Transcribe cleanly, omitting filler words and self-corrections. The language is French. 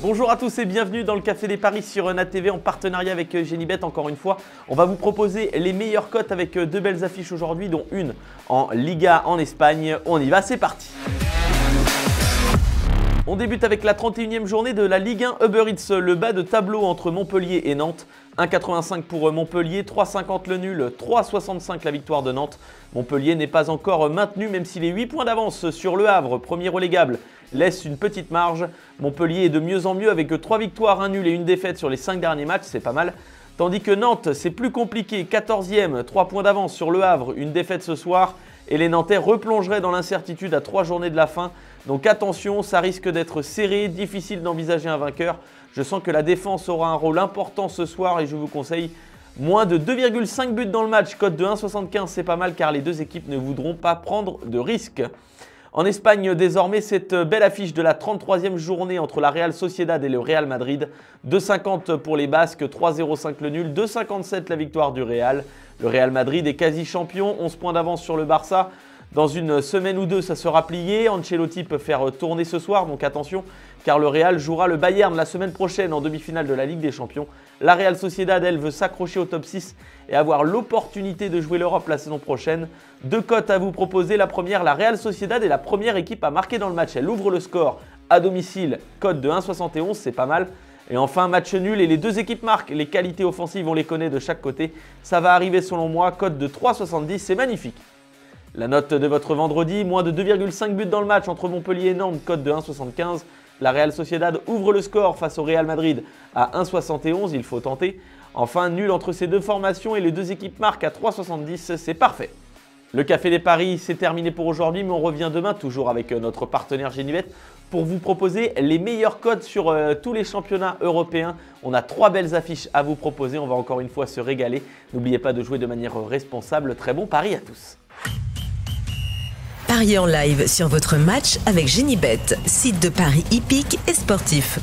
Bonjour à tous et bienvenue dans le Café des Paris sur Renat TV en partenariat avec Genibet. Encore une fois, on va vous proposer les meilleures cotes avec deux belles affiches aujourd'hui, dont une en Liga en Espagne. On y va, c'est parti! On débute avec la 31e journée de la Ligue 1 Uber Eats, le bas de tableau entre Montpellier et Nantes. 1,85 pour Montpellier, 3,50 le nul, 3,65 la victoire de Nantes. Montpellier n'est pas encore maintenu même si les 8 points d'avance sur Le Havre, premier relégable, laissent une petite marge. Montpellier est de mieux en mieux avec 3 victoires, 1 nul et 1 défaite sur les 5 derniers matchs, c'est pas mal. Tandis que Nantes, c'est plus compliqué, 14e, 3 points d'avance sur Le Havre, une défaite ce soir. Et les Nantais replongeraient dans l'incertitude à 3 journées de la fin. Donc attention, ça risque d'être serré, difficile d'envisager un vainqueur. Je sens que la défense aura un rôle important ce soir et je vous conseille moins de 2,5 buts dans le match. Cote de 1,75, c'est pas mal car les deux équipes ne voudront pas prendre de risques. En Espagne, désormais, cette belle affiche de la 33e journée entre la Real Sociedad et le Real Madrid. 2,50 pour les Basques, 3,05 le nul, 2,57 la victoire du Real. Le Real Madrid est quasi champion, 11 points d'avance sur le Barça. Dans une semaine ou deux, ça sera plié. Ancelotti peut faire tourner ce soir, donc attention, car le Real jouera le Bayern la semaine prochaine en demi-finale de la Ligue des Champions. La Real Sociedad, elle, veut s'accrocher au top 6 et avoir l'opportunité de jouer l'Europe la saison prochaine. Deux cotes à vous proposer. La première, la Real Sociedad est la première équipe à marquer dans le match. Elle ouvre le score à domicile, cote de 1,71, c'est pas mal. Et enfin, match nul et les deux équipes marquent. Les qualités offensives, on les connaît de chaque côté. Ça va arriver selon moi, cote de 3,70, c'est magnifique. La note de votre vendredi, moins de 2,5 buts dans le match entre Montpellier et Nantes, cote de 1,75. La Real Sociedad ouvre le score face au Real Madrid à 1,71, il faut tenter. Enfin, nul entre ces deux formations et les deux équipes marquent à 3,70, c'est parfait. Le Café des Paris, c'est terminé pour aujourd'hui, mais on revient demain, toujours avec notre partenaire Genibet, pour vous proposer les meilleures cotes sur tous les championnats européens. On a 3 belles affiches à vous proposer, on va encore une fois se régaler. N'oubliez pas de jouer de manière responsable. Très bon pari à tous. Pariez en live sur votre match avec Genibet, site de paris hippique et sportif.